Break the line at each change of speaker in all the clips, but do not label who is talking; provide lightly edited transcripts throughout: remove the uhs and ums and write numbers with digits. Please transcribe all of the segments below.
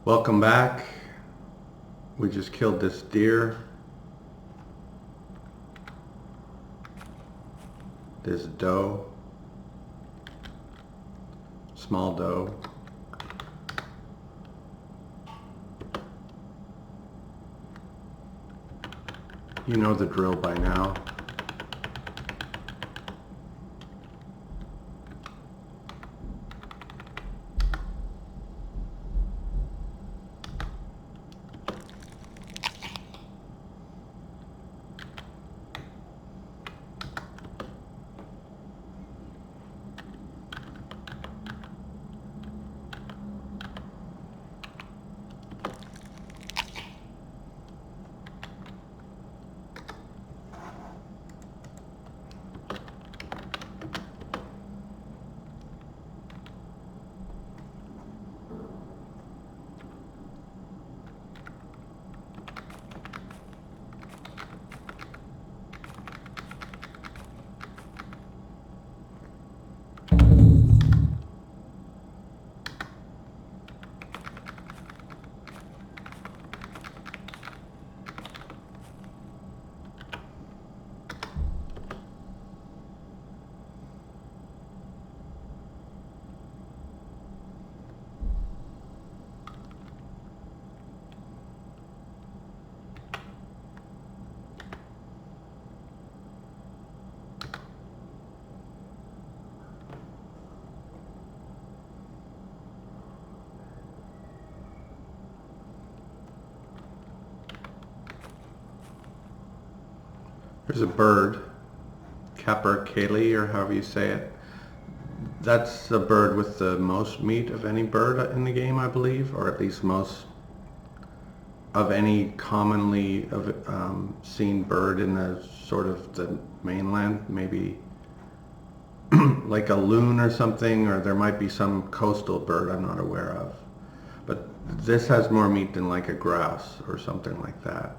Welcome back. We just killed this deer. This doe. Small doe. You know the drill by now. There's a bird, capercaillie, or however you say it. That's the bird with the most meat of any bird in the game, I believe, or at least most of any commonly seen bird in the sort of the mainland. Maybe like a loon or something, or there might be some coastal bird I'm not aware of. But this has more meat than like a grouse or something like that.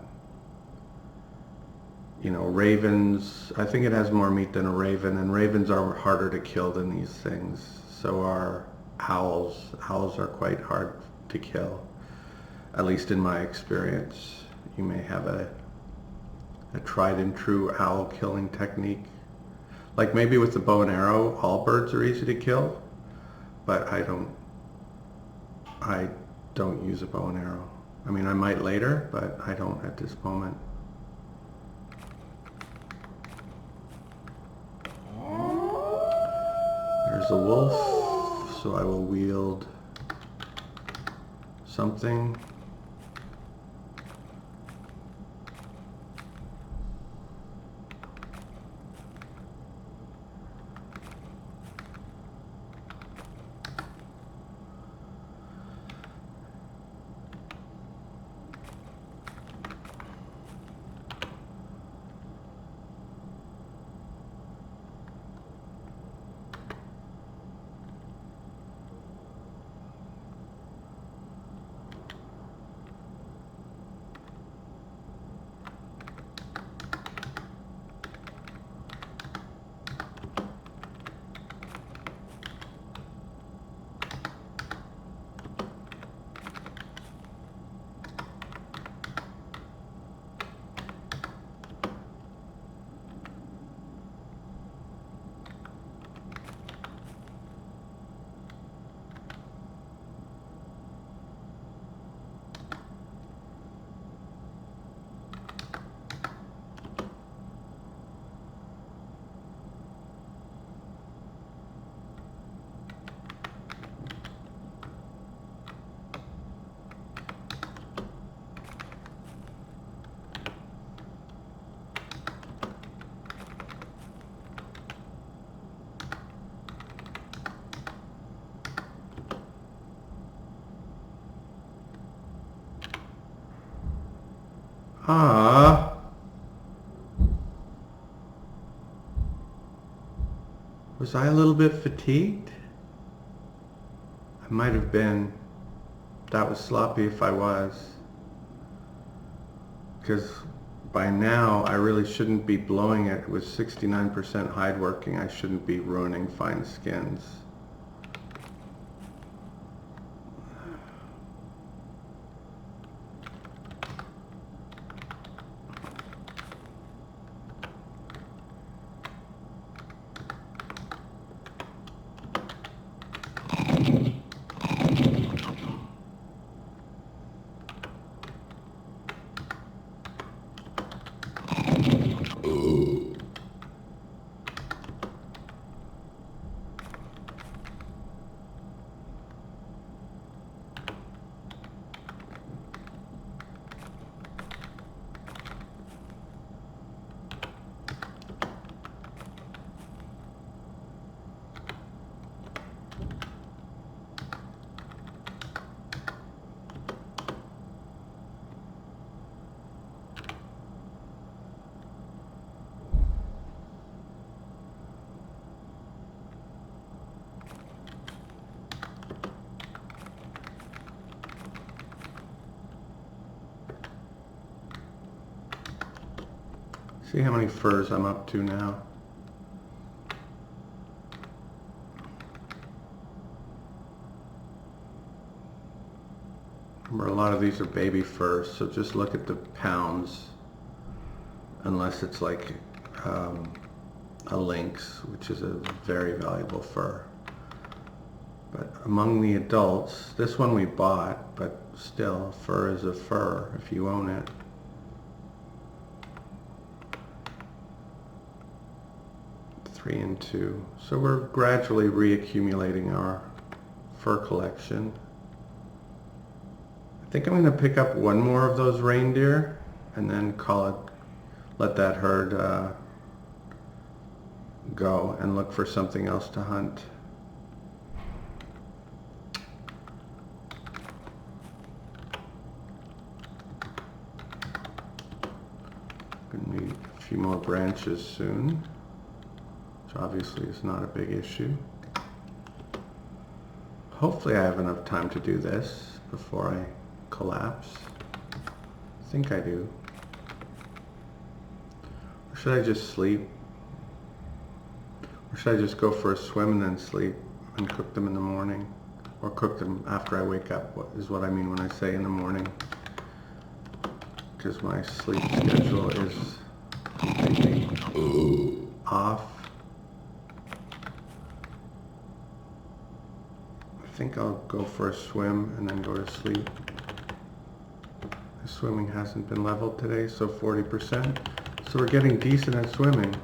You know, ravens, I think it has more meat than a raven, and ravens are harder to kill than these things. So are owls. Owls are quite hard to kill, at least in my experience. You may have a tried and true owl killing technique. Like maybe with the bow and arrow, all birds are easy to kill, but I don't use a bow and arrow. I mean, I might later, but I don't at this moment. There's a wolf, so I will wield something. Ah, was I a little bit fatigued? I might have been. That was sloppy if I was. Because by now I really shouldn't be blowing it with 69% hide working. I shouldn't be ruining fine skins. See how many furs I'm up to now. Remember, a lot of these are baby furs, so just look at the pounds, unless it's like a lynx, which is a very valuable fur. But among the adults, this one we bought, but still, a fur is a fur if you own it. Three and two. So we're gradually reaccumulating our fur collection. I think I'm going to pick up one more of those reindeer and then let that herd go and look for something else to hunt. Gonna need a few more branches soon, which obviously is not a big issue. Hopefully I have enough time to do this before I collapse. I think I do. Or should I just sleep? Or should I just go for a swim and then sleep and cook them in the morning? Or cook them after I wake up, is what I mean when I say in the morning. Because my sleep schedule is completely off. I think I'll go for a swim and then go to sleep. The swimming hasn't been leveled today, so 40%. So we're getting decent at swimming,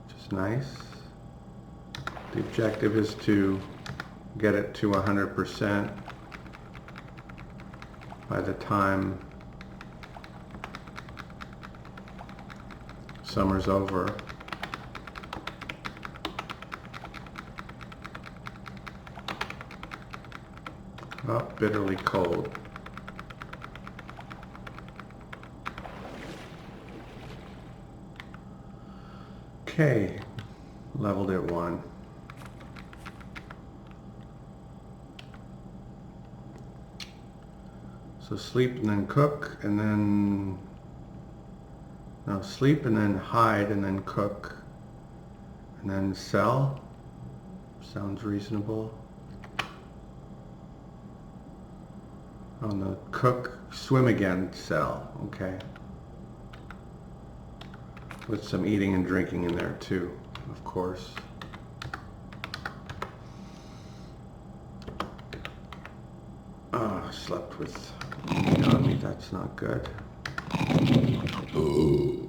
which is nice. The objective is to get it to 100% by the time summer's over. Oh, bitterly cold. Okay, leveled at 1. So sleep and then cook, and then, no, sleep and then hide and then cook, and then sell. Sounds reasonable. Oh no, cook, swim again, sell, okay. With some eating and drinking in there too, of course. Oh, I slept with meat on me, that's not good. Ooh.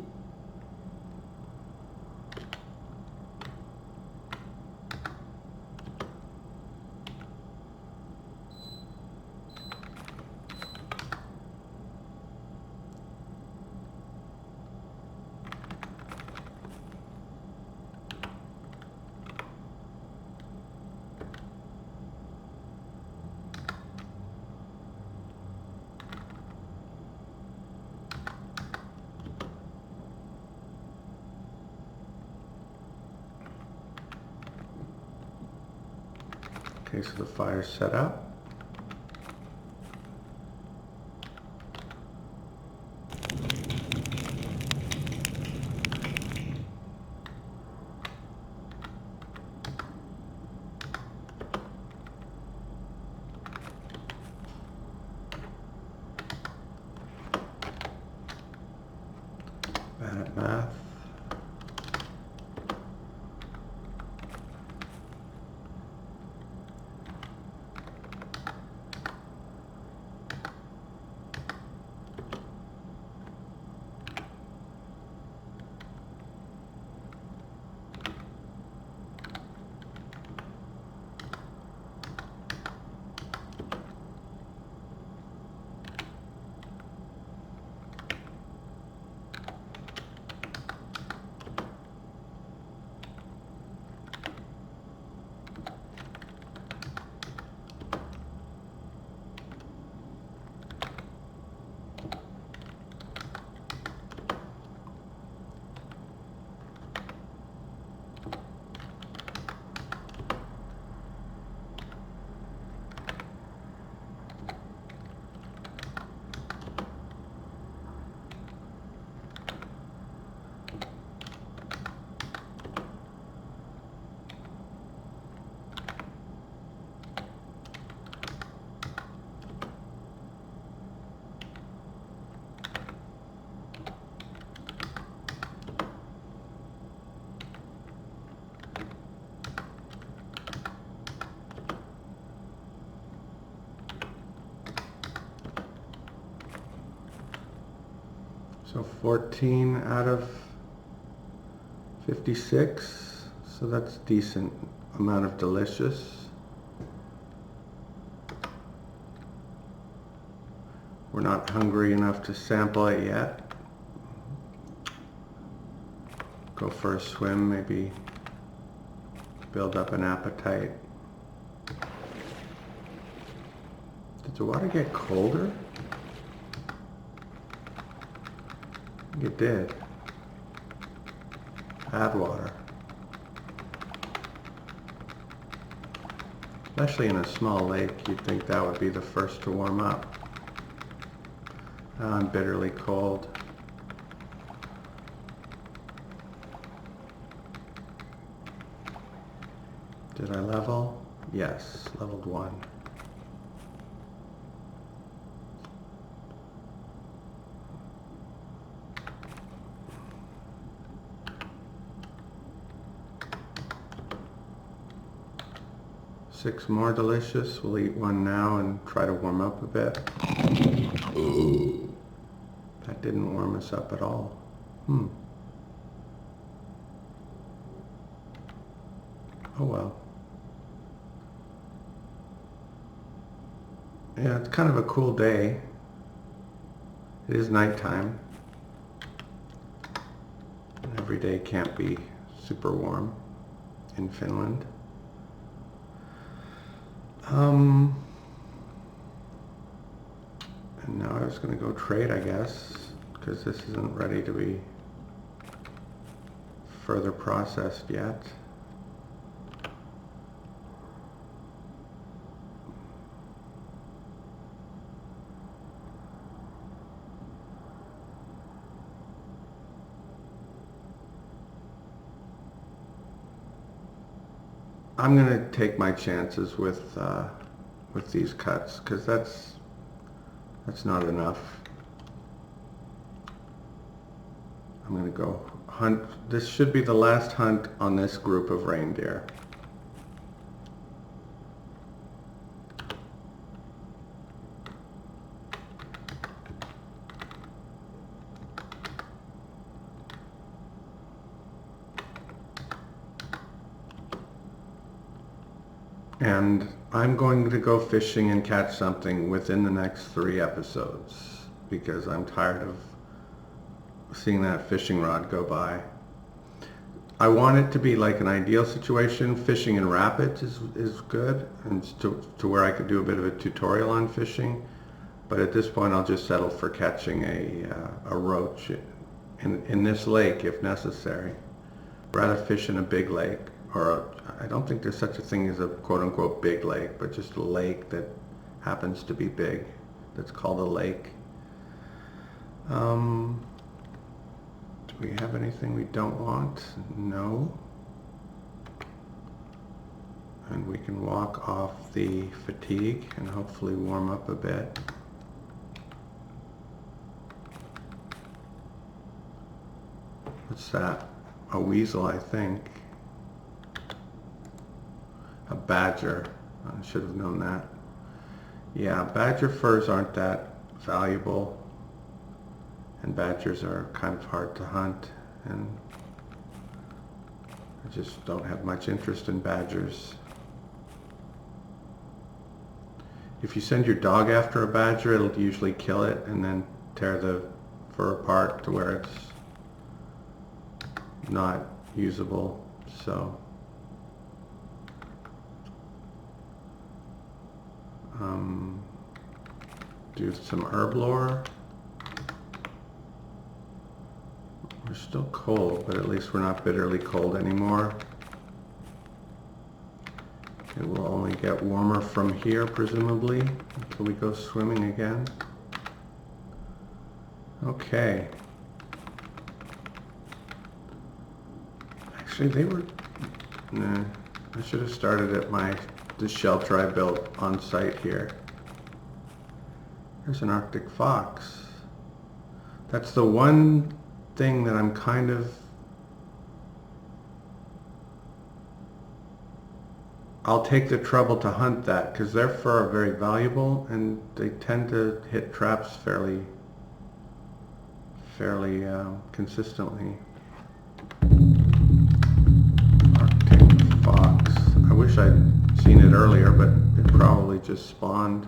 Okay, so the fire's set up. Bad at math. So 14 out of 56, so that's a decent amount of delicious. We're not hungry enough to sample it yet. Go for a swim, maybe build up an appetite. Did the water get colder? I think it did. Add water. Especially in a small lake, you'd think that would be the first to warm up. Now I'm bitterly cold. Did I level? Yes, leveled 1. Six more delicious. We'll eat one now and try to warm up a bit. That didn't warm us up at all. Oh well. Yeah, it's kind of a cool day. It is nighttime. Every day can't be super warm in Finland. And now I was going to go trade, I guess, because this isn't ready to be further processed yet. I'm going to take my chances with these cuts, because that's not enough. I'm going to go hunt. This should be the last hunt on this group of reindeer. And I'm going to go fishing and catch something within the next 3 episodes, because I'm tired of seeing that fishing rod go by. I want it to be like an ideal situation. Fishing in rapids is good, and to where I could do a bit of a tutorial on fishing. But at this point, I'll just settle for catching a roach in this lake if necessary. Rather fish in a big lake, or I don't think there's such a thing as a quote-unquote big lake, but just a lake that happens to be big. That's called a lake. Do we have anything we don't want? No. And we can walk off the fatigue and hopefully warm up a bit. What's that? A weasel, I think. A badger. I should have known that. Yeah, badger furs aren't that valuable, and badgers are kind of hard to hunt, and I just don't have much interest in badgers. If you send your dog after a badger, it'll usually kill it and then tear the fur apart to where it's not usable. So do some herb lore. We're still cold, but at least we're not bitterly cold anymore. It will only get warmer from here, presumably, until we go swimming again. Okay. Actually, they were... Nah, I should have started at the shelter I built on site here. There's an Arctic fox. That's the one thing that I'm kind of... I'll take the trouble to hunt that, because their fur are very valuable and they tend to hit traps fairly consistently. Arctic fox. I wish I'd seen it earlier, but it probably just spawned.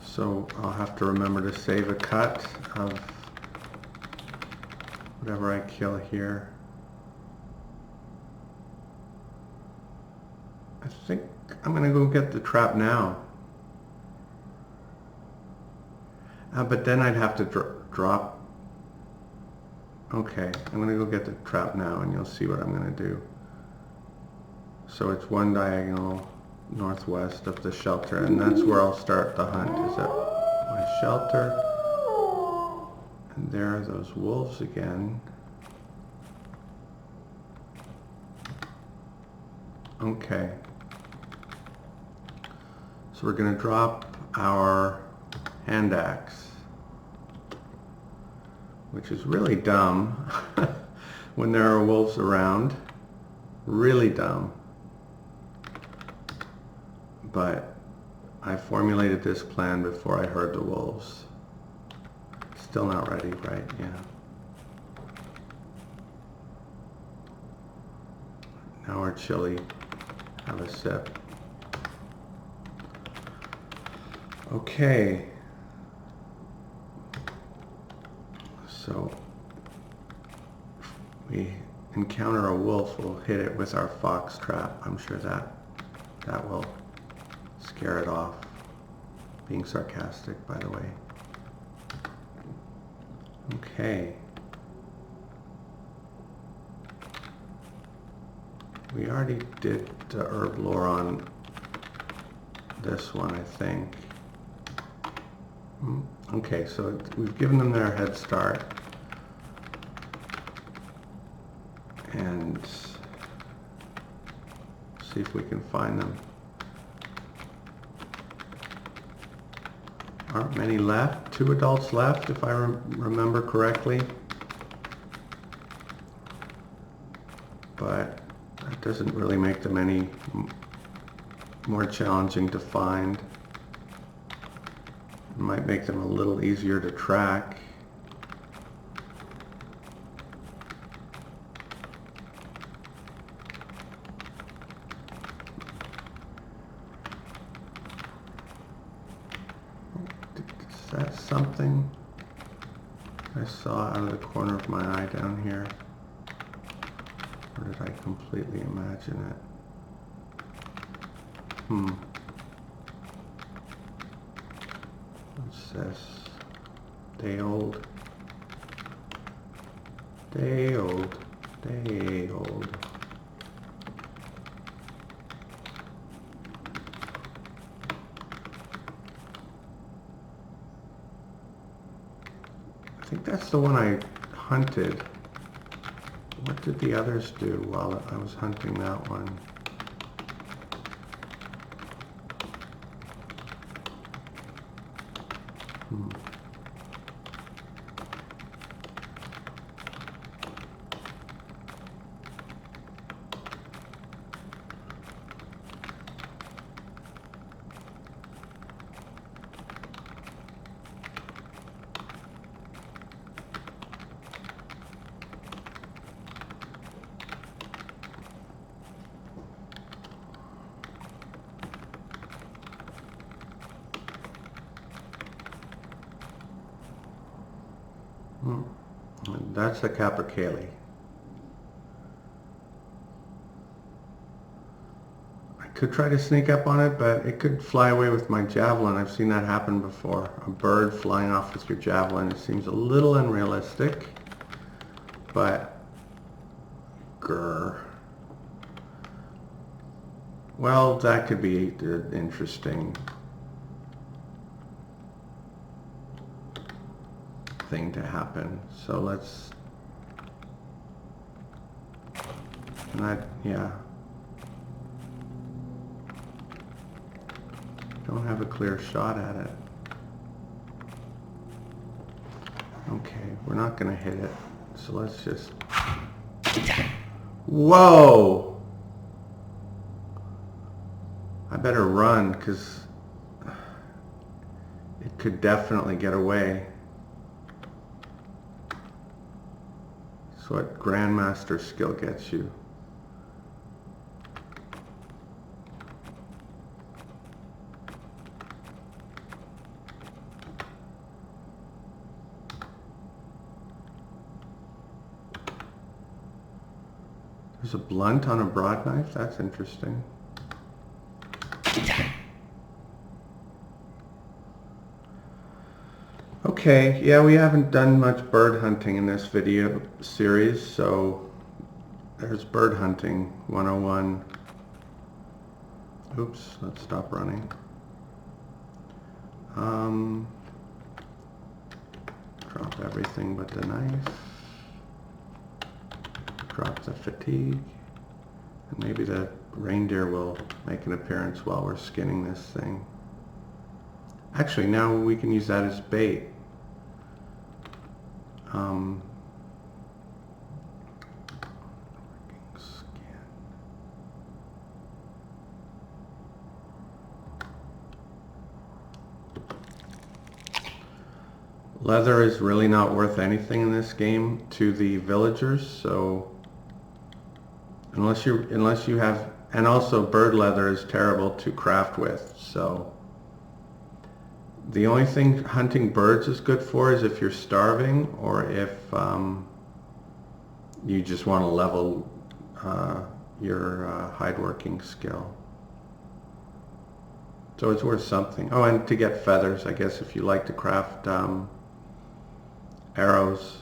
So I'll have to remember to save a cut of whatever I kill here. I think I'm gonna go get the trap now. But then I'd have to drop. Okay, I'm gonna go get the trap now and you'll see what I'm gonna do. So it's one diagonal northwest of the shelter, and that's where I'll start the hunt, is at my shelter. And there are those wolves again. Okay. So we're going to drop our hand axe, which is really dumb when there are wolves around. Really dumb. But I formulated this plan before I heard the wolves. Still not ready, right? Yeah. Now our chili. Have a sip. Okay. So we encounter a wolf, we'll hit it with our fox trap. I'm sure that will scare it off. Being sarcastic, by the way. Okay. We already did the herb lore on this one, I think. Okay, so we've given them their head start. And see if we can find them. Aren't many left. 2 adults left, if I remember correctly. But that doesn't really make them any more challenging to find. It might make them a little easier to track. Is that something I saw out of the corner of my eye down here? Or did I completely imagine it? What's this? Day old. Day old. Day old. I think that's the one I hunted. What did the others do while I was hunting that one? That's the capercaillie. I could try to sneak up on it, but it could fly away with my javelin. I've seen that happen before. A bird flying off with your javelin. It seems a little unrealistic, but grr. Well, that could be interesting. Thing to happen. So let's, yeah. Don't have a clear shot at it. Okay, we're not gonna hit it. So let's just, whoa! I better run because it could definitely get away. That's what Grandmaster skill gets you. There's a blunt on a broad knife? That's interesting. Okay, yeah, we haven't done much bird hunting in this video series, so there's bird hunting 101. Oops, let's stop running. Drop everything but the knife. Drop the fatigue, and maybe the reindeer will make an appearance while we're skinning this thing. Actually, now we can use that as bait. Leather is really not worth anything in this game to the villagers, so unless you have, and also bird leather is terrible to craft with, so the only thing hunting birds is good for is if you're starving or if you just want to level your hideworking skill. So it's worth something. Oh, and to get feathers, I guess, if you like to craft arrows.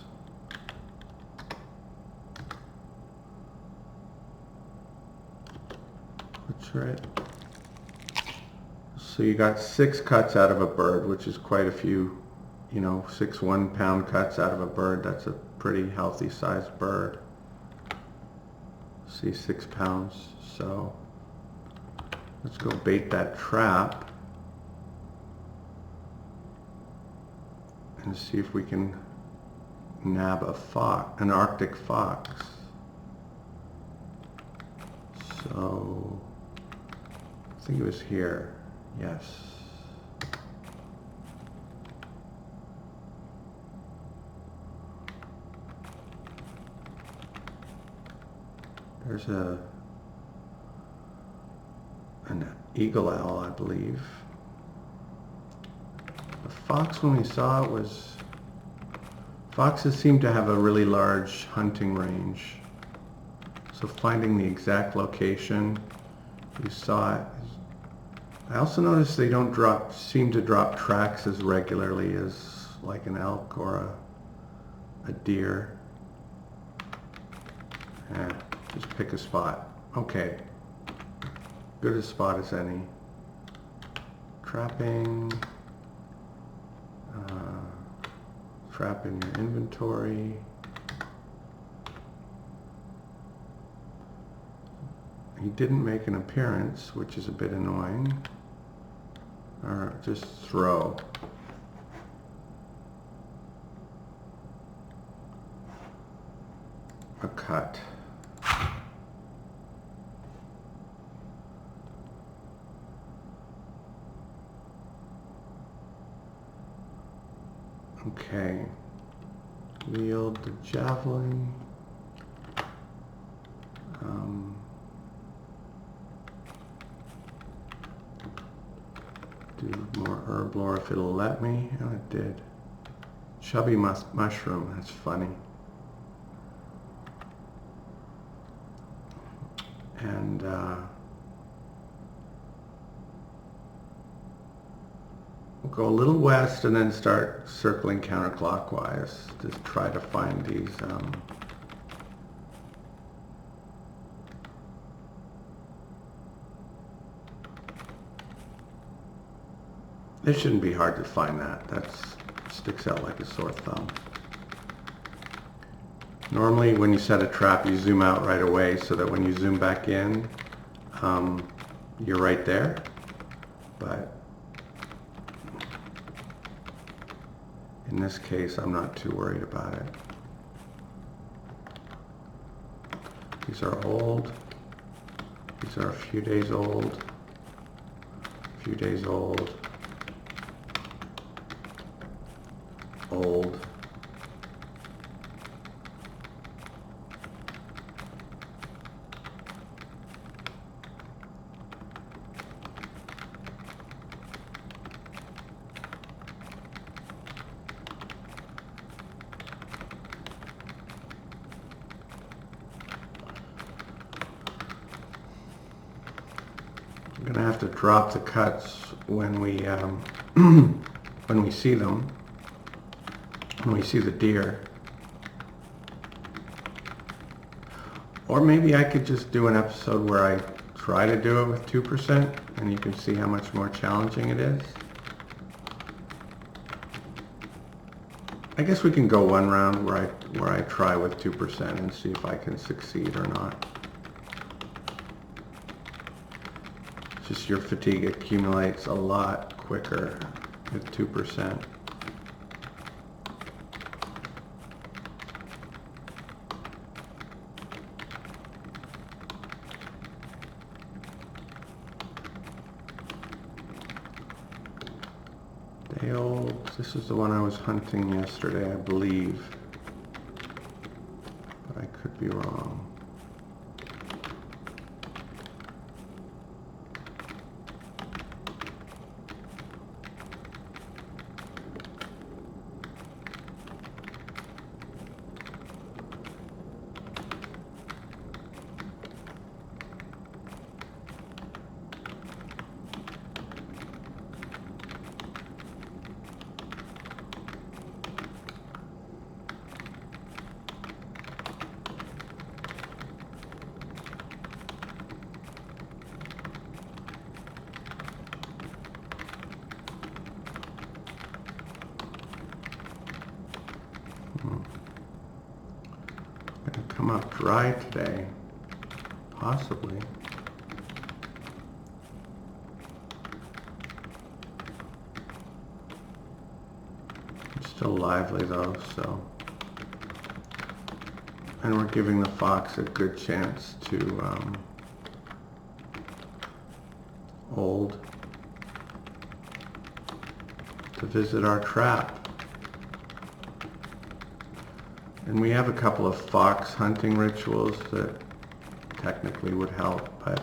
That's right. So you got 6 cuts out of a bird, which is quite a few, you know, 6 1-pound cuts out of a bird. That's a pretty healthy sized bird. See, 6 pounds. So let's go bait that trap and see if we can nab a fox, an Arctic fox. So I think it was here. Yes. There's an eagle owl, I believe. The fox, when we saw it, was... Foxes seem to have a really large hunting range. So finding the exact location, you saw it. I also noticed they don't seem to drop tracks as regularly as like an elk or a deer. Yeah, just pick a spot. Okay, good a spot as any. Trapping, trap in your inventory. He didn't make an appearance, which is a bit annoying. Or just throw. A cut. Okay. Wield the javelin. Do more herb lore if it'll let me. Oh, it did. Chubby mushroom. That's funny. And we'll go a little west and then start circling counterclockwise to try to find these it shouldn't be hard to find that. That sticks out like a sore thumb. Normally when you set a trap you zoom out right away so that when you zoom back in you're right there, but in this case I'm not too worried about it. These are old. These are a few days old. few days old. Old. I'm gonna have to drop the cuts when we when we see them, when we see the deer. Or maybe I could just do an episode where I try to do it with 2% and you can see how much more challenging it is. I guess we can go one round where I try with 2% and see if I can succeed or not. Just your fatigue accumulates a lot quicker with 2%. Day old, this is the one I was hunting yesterday, I believe. But I could be wrong. Gonna come up dry today, possibly. It's still lively though, so. And we're giving the fox a good chance to visit our trap. And we have a couple of fox hunting rituals that technically would help, but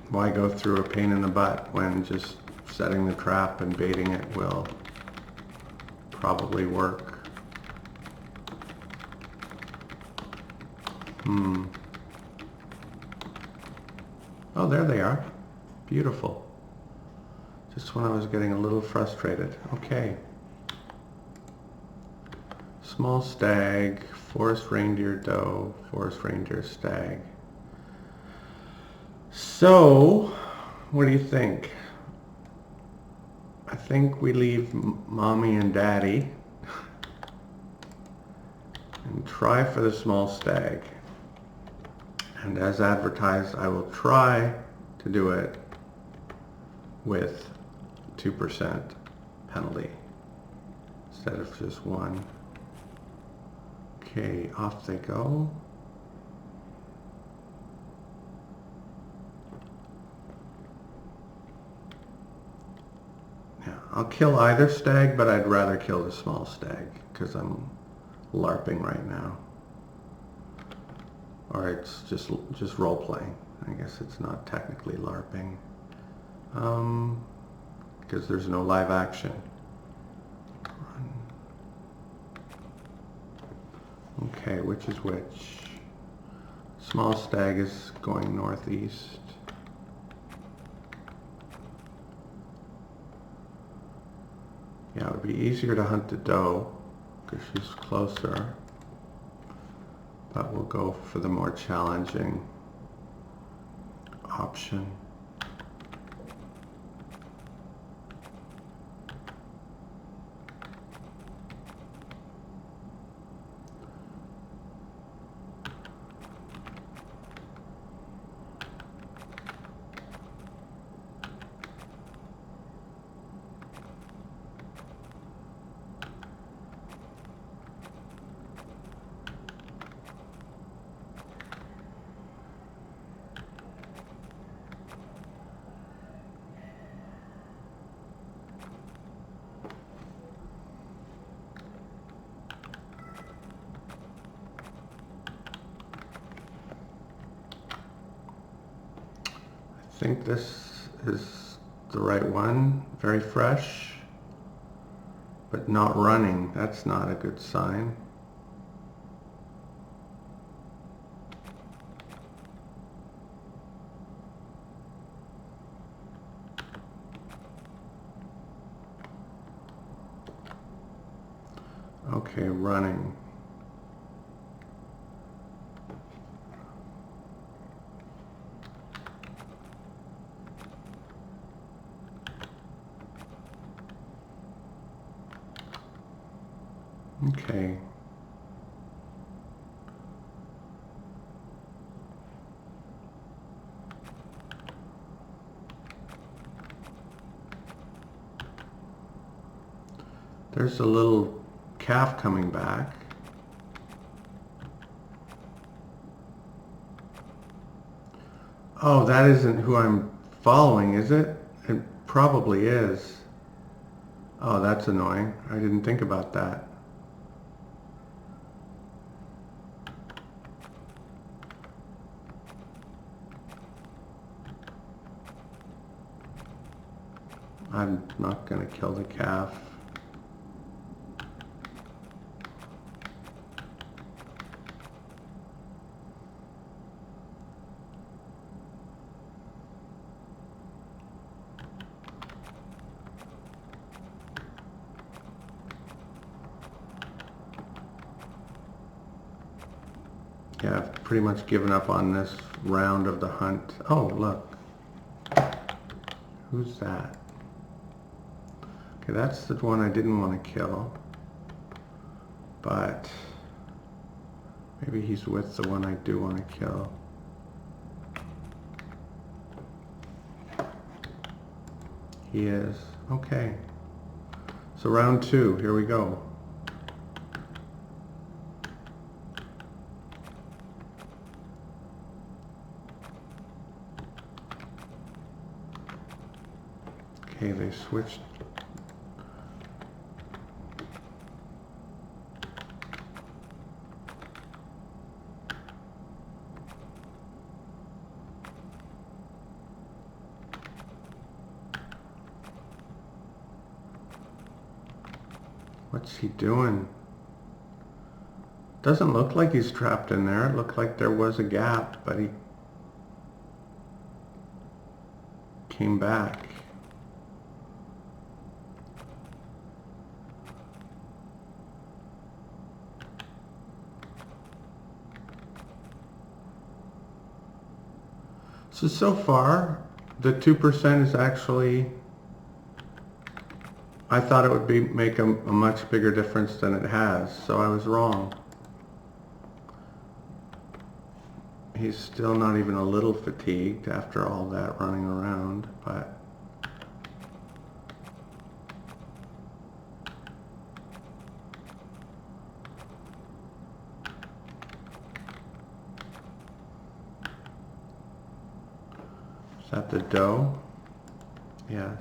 why go through a pain in the butt when just setting the trap and baiting it will probably work? Oh, there they are. Beautiful. Just when I was getting a little frustrated. Okay. Small stag, forest reindeer doe, forest reindeer stag. So, what do you think? I think we leave mommy and daddy and try for the small stag. And as advertised, I will try to do it with 2% penalty instead of just 1. Okay, off they go. Now, I'll kill either stag, but I'd rather kill the small stag because I'm LARPing right now. Or it's just role-playing. I guess it's not technically LARPing. Because there's no live action. Okay, which is which? Small stag is going northeast. Yeah, it would be easier to hunt the doe because she's closer. But we'll go for the more challenging option. think this is the right one. Very fresh, but not running. That's not a good sign. Okay, running. Okay. There's a little calf coming back. Oh, that isn't who I'm following, is it? It probably is. Oh, that's annoying. I didn't think about that. I'm not going to kill the calf. Yeah, I've pretty much given up on this round of the hunt. Oh, look. Who's that? Okay, that's the one I didn't want to kill. But maybe he's with the one I do want to kill. He is. Okay. So round 2, here we go. Okay, they switched. What's he doing? Doesn't look like he's trapped in there. It looked like there was a gap, but he came back. So far, the 2% is actually, I thought it would make a much bigger difference than it has, so I was wrong. He's still not even a little fatigued after all that running around, but is that the doe? Yes.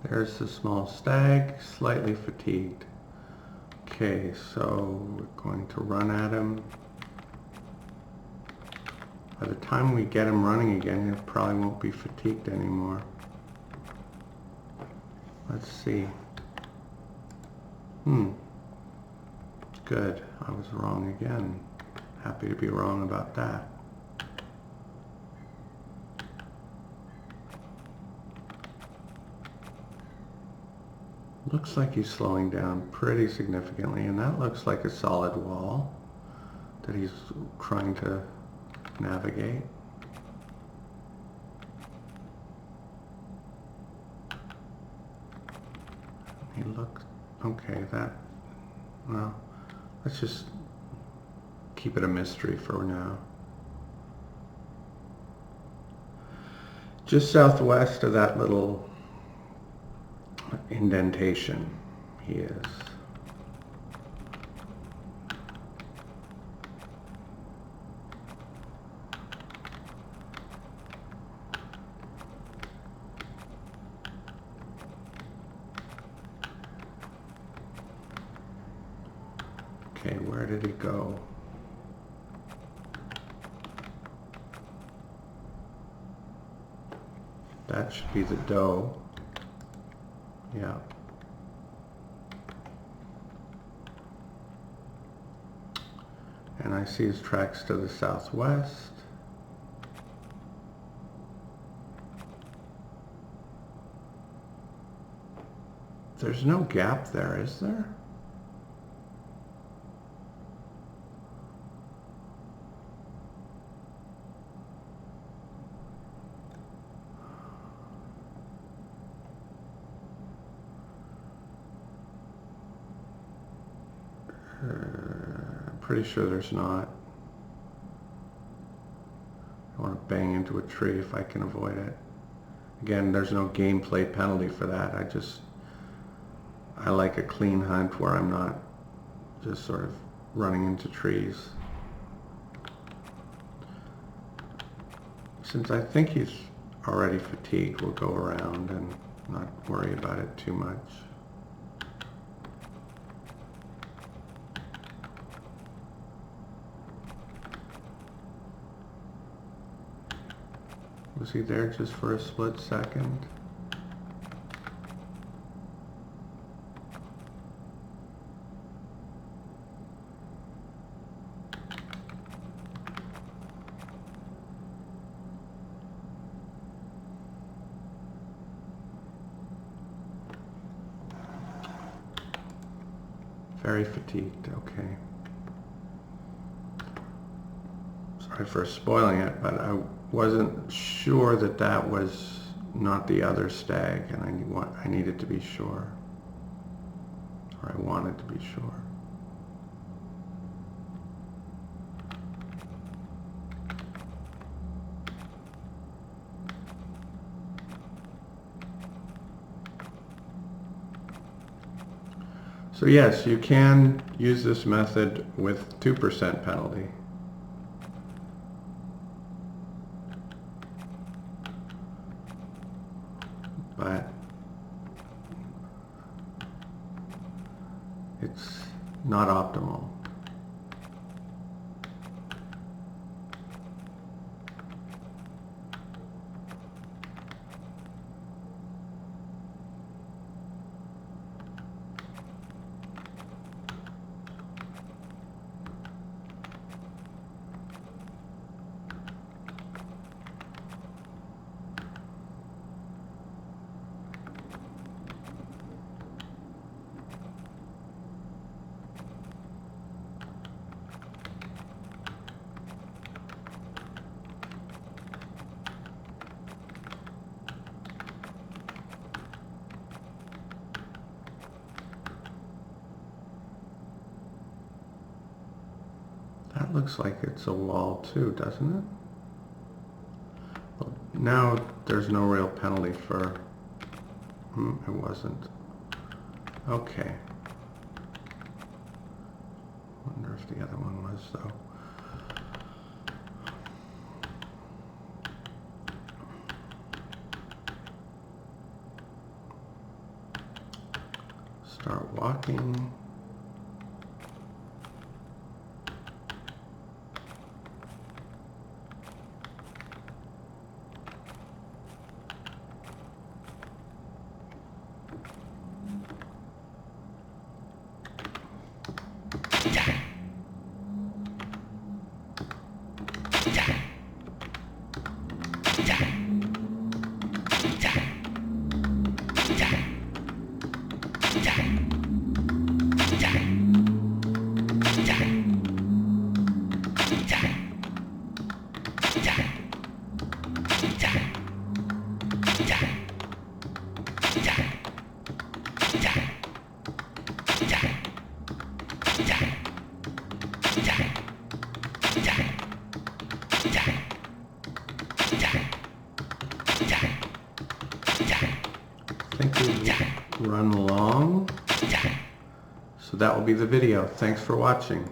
There's the small stag, slightly fatigued. Okay, so we're going to run at him. By the time we get him running again, he probably won't be fatigued anymore. Let's see. Good. I was wrong again. Happy to be wrong about that. Looks like he's slowing down pretty significantly, and that looks like a solid wall that he's trying to navigate. He looks okay. Well, let's just keep it a mystery for now. Just southwest of that little indentation. He is. Okay, where did he go? That should be the dough. Yeah. And I see his tracks to the southwest. There's no gap there, is there? Pretty sure there's not. I want to bang into a tree if I can avoid it. Again, there's no gameplay penalty for that. I like a clean hunt where I'm not just sort of running into trees. Since I think he's already fatigued, we'll go around and not worry about it too much. Was he there just for a split second? Very fatigued, okay. Sorry for spoiling it, but I wasn't sure that that was not the other stag, and I needed to be sure, or I wanted to be sure. So yes, you can use this method with 2% penalty. But it's not optimal. That looks like it's a wall too, doesn't it? Well, now there's no real penalty for... it wasn't. Okay. Wonder if the other one was, though. Start walking. run along. So that will be the video. Thanks for watching.